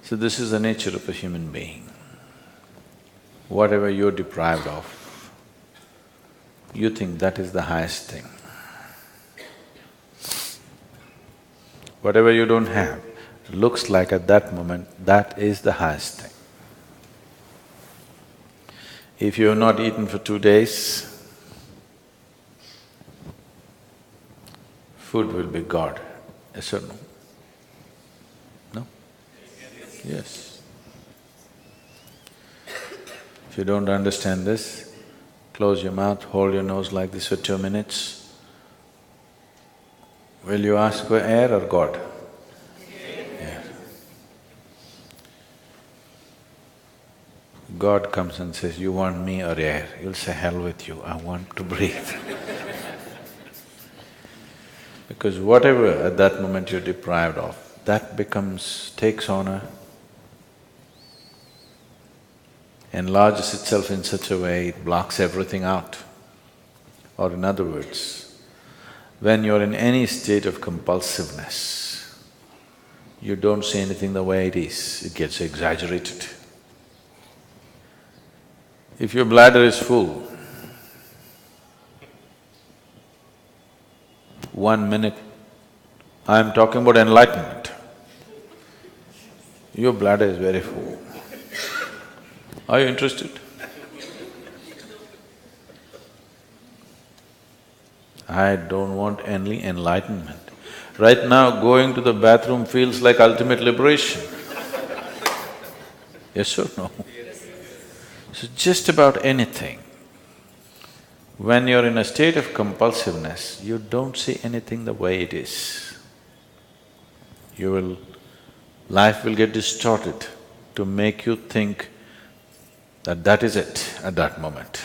So this is the nature of a human being. Whatever you're deprived of, you think that is the highest thing. Whatever you don't have, looks like at that moment, that is the highest thing. If you have not eaten for 2 days, food will be God, yes or no? No? Yes. If you don't understand this, close your mouth, hold your nose like this for 2 minutes. Will you ask for air or God? Air. God comes and says, you want me or air? You'll say, hell with you, I want to breathe. Because whatever at that moment you're deprived of, that takes on enlarges itself in such a way, it blocks everything out. Or in other words, when you're in any state of compulsiveness, you don't see anything the way it is, it gets exaggerated. If your bladder is full, 1 minute, I'm talking about enlightenment, your bladder is very full. Are you interested? I don't want any enlightenment. Right now, going to the bathroom feels like ultimate liberation. Yes or no? So just about anything, when you're in a state of compulsiveness, you don't see anything the way it is. Life will get distorted to make you think that that is it at that moment.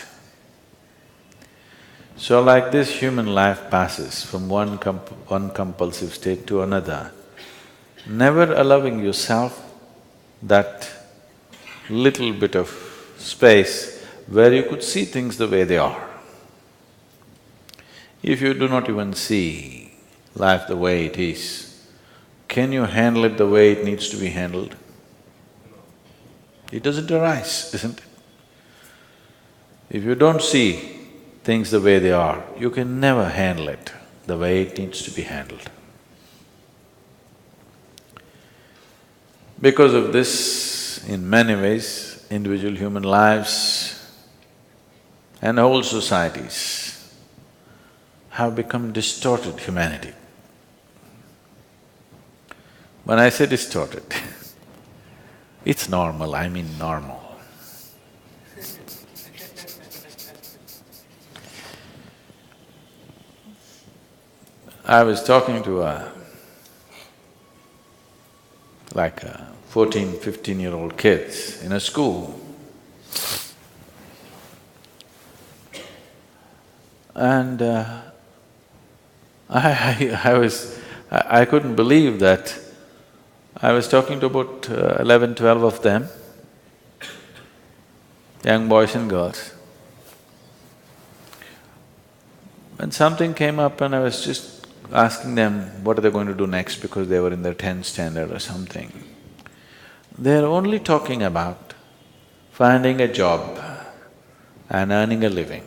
So like this, human life passes from one compulsive state to another, never allowing yourself that little bit of space where you could see things the way they are. If you do not even see life the way it is, can you handle it the way it needs to be handled? It doesn't arise, isn't it? If you don't see things the way they are, you can never handle it the way it needs to be handled. Because of this, in many ways, individual human lives and whole societies have become distorted humanity. When I say distorted, it's normal, I mean normal. I was talking to a 14, 15-year-old kids in a school, and I couldn't believe that I was talking to about 11, 12 of them, young boys and girls. And something came up and I was just asking them what are they going to do next because they were in their 10th standard or something. They're only talking about finding a job and earning a living.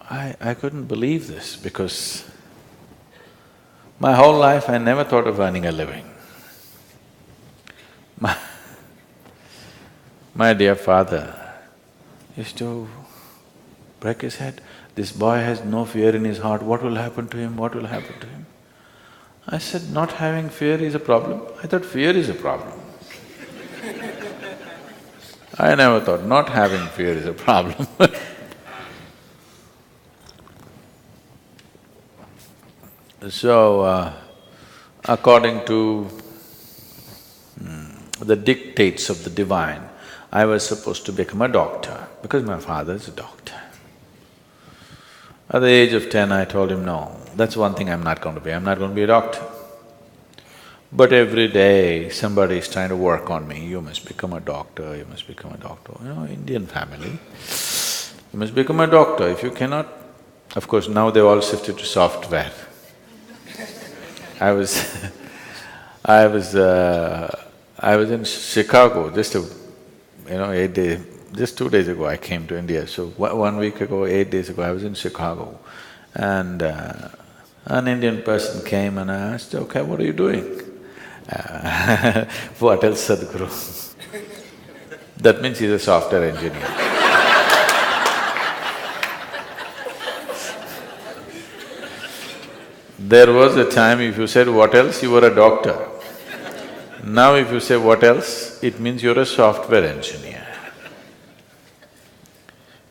I couldn't believe this because my whole life I never thought of earning a living. My dear father used to break his head, this boy has no fear in his heart, what will happen to him, what will happen to him? I said, not having fear is a problem? I thought fear is a problem. I never thought not having fear is a problem. So, according to the dictates of the divine, I was supposed to become a doctor because my father is a doctor. At the age of 10, I told him, no, that's one thing I'm not going to be, I'm not going to be a doctor. But every day somebody is trying to work on me, you must become a doctor, you must become a doctor. Indian family, you must become a doctor. If you cannot… Of course, now they've all shifted to software. I was I was… I was in Chicago just 8 days… just 2 days ago I came to India. So 1 week ago, 8 days ago, I was in Chicago. And an Indian person came and I asked, okay, what are you doing? What else, Sadhguru? That means he's a software engineer. There was a time if you said what else, you were a doctor. Now if you say what else, it means you're a software engineer.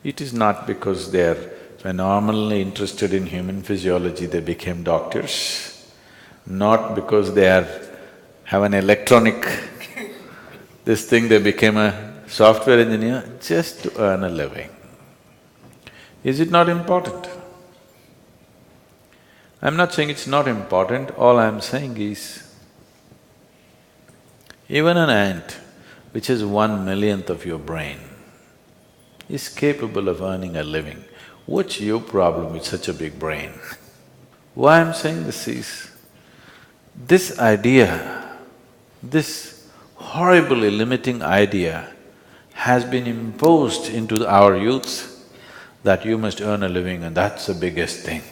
It is not because they're phenomenally interested in human physiology they became doctors, not because they have an electronic this thing they became a software engineer, just to earn a living. Is it not important? I'm not saying it's not important, all I'm saying is, even an ant, which is 1/1,000,000th of your brain, is capable of earning a living. What's your problem with such a big brain? Why I'm saying this is, this idea, this horribly limiting idea has been imposed into our youth that you must earn a living and that's the biggest thing.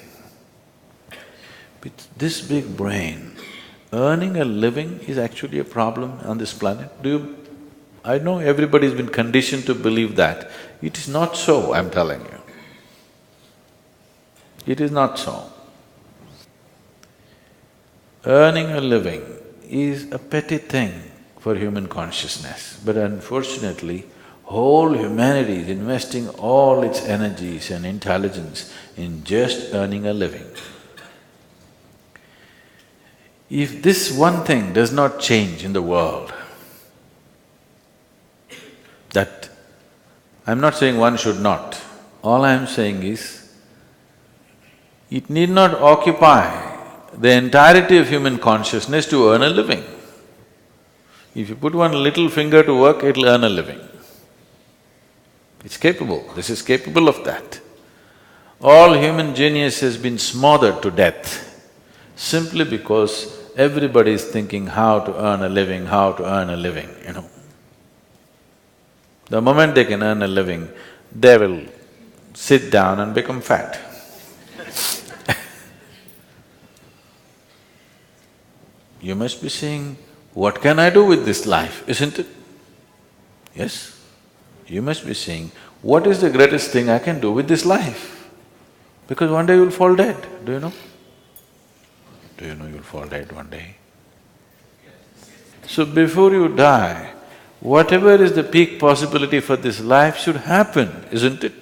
With this big brain, earning a living is actually a problem on this planet. I know everybody's been conditioned to believe that. It is not so, I'm telling you. It is not so. Earning a living is a petty thing for human consciousness, but unfortunately, whole humanity is investing all its energies and intelligence in just earning a living. If this one thing does not change in the world, that… I'm not saying one should not, all I'm saying is, it need not occupy the entirety of human consciousness to earn a living. If you put one little finger to work, it'll earn a living. It's capable, this is capable of that. All human genius has been smothered to death simply because everybody is thinking how to earn a living, how to earn a living, The moment they can earn a living, they will sit down and become fat. You must be saying, what can I do with this life, isn't it? Yes? You must be saying, what is the greatest thing I can do with this life? Because one day you'll fall dead, do you know? Do you know you'll fall dead one day? So before you die, whatever is the peak possibility for this life should happen, isn't it?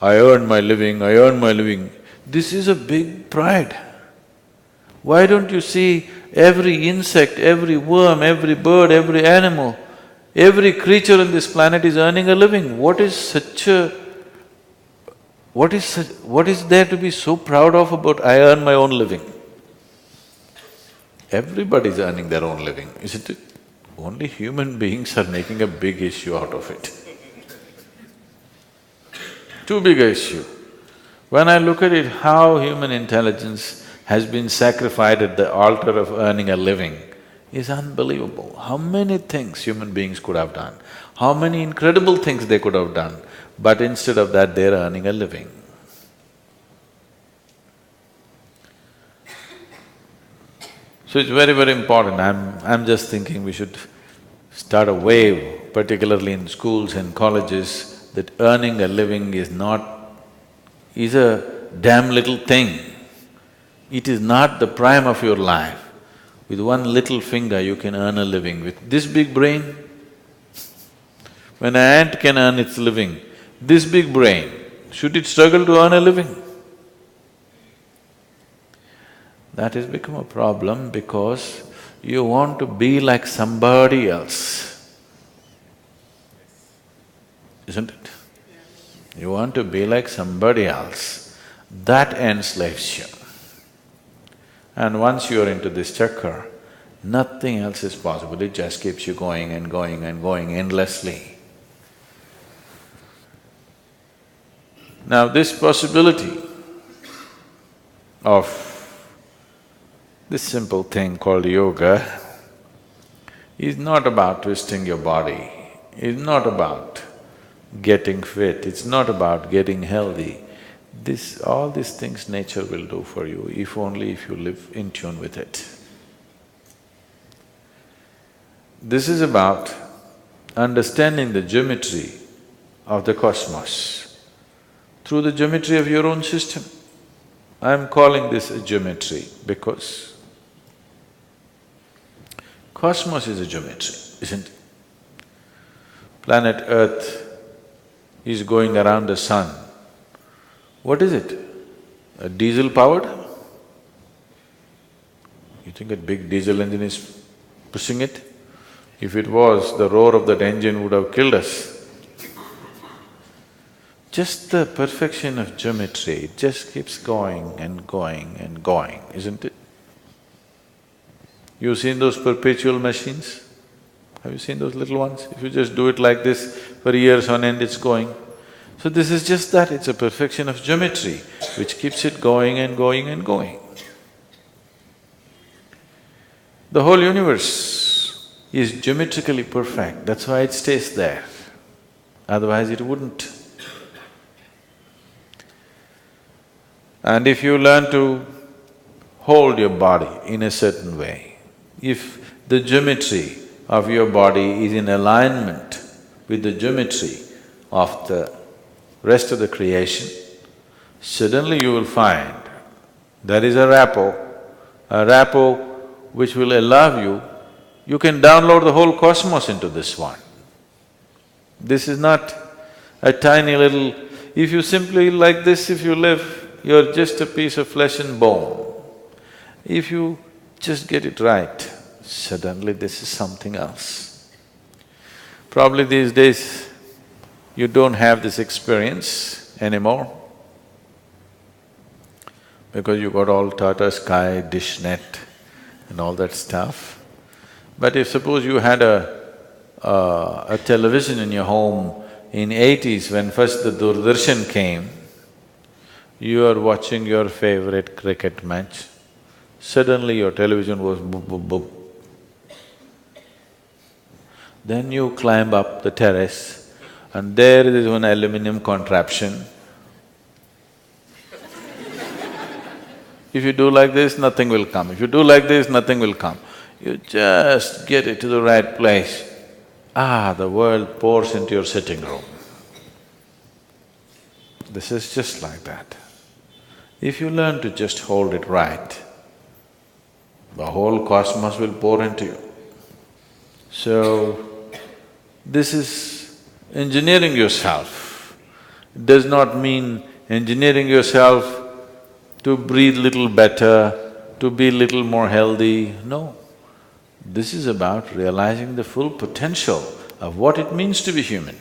I earn my living, I earn my living. This is a big pride. Why don't you see every insect, every worm, every bird, every animal, every creature on this planet is earning a living? What is there to be so proud of about I earn my own living? Everybody's earning their own living, isn't it? Only human beings are making a big issue out of it. Too big an issue. When I look at it, how human intelligence has been sacrificed at the altar of earning a living is unbelievable. How many things human beings could have done, how many incredible things they could have done, but instead of that they're earning a living. So it's very, very important. I'm just thinking we should start a wave, particularly in schools and colleges, that earning a living is a damn little thing. It is not the prime of your life. With one little finger you can earn a living. With this big brain, when an ant can earn its living, this big brain, should it struggle to earn a living? That has become a problem because you want to be like somebody else, isn't it? You want to be like somebody else, that enslaves you. And once you're into this chakra, nothing else is possible, it just keeps you going and going and going endlessly. Now this possibility of… This simple thing called yoga is not about twisting your body, it's not about getting fit, it's not about getting healthy. All these things nature will do for you, if only if you live in tune with it. This is about understanding the geometry of the cosmos through the geometry of your own system. I'm calling this a geometry because cosmos is a geometry, isn't it? Planet Earth is going around the sun. What is it? A diesel powered? You think a big diesel engine is pushing it? If it was, the roar of that engine would have killed us. Just the perfection of geometry, it just keeps going and going and going, isn't it? You've seen those perpetual machines? Have you seen those little ones? If you just do it like this, for years on end it's going. So this is just that, it's a perfection of geometry which keeps it going and going and going. The whole universe is geometrically perfect, that's why it stays there, otherwise it wouldn't. And if you learn to hold your body in a certain way, if the geometry of your body is in alignment with the geometry of the rest of the creation, suddenly you will find there is a rapport which will allow you can download the whole cosmos into this one. This is not a tiny little… If you simply like this, if you live, you're just a piece of flesh and bone. If you just get it right, suddenly this is something else. Probably these days, you don't have this experience anymore because you got all Tata Sky, dish net and all that stuff. But if suppose you had a television in your home in 80s when first the Doordarshan came, you are watching your favorite cricket match, suddenly your television was boop, boop, boop. Then you climb up the terrace and there is one aluminum contraption. If you do like this, nothing will come. If you do like this, nothing will come. You just get it to the right place. The world pours into your sitting room. This is just like that. If you learn to just hold it right, the whole cosmos will pour into you. So, this is engineering yourself. It does not mean engineering yourself to breathe little better, to be little more healthy, no. This is about realizing the full potential of what it means to be human.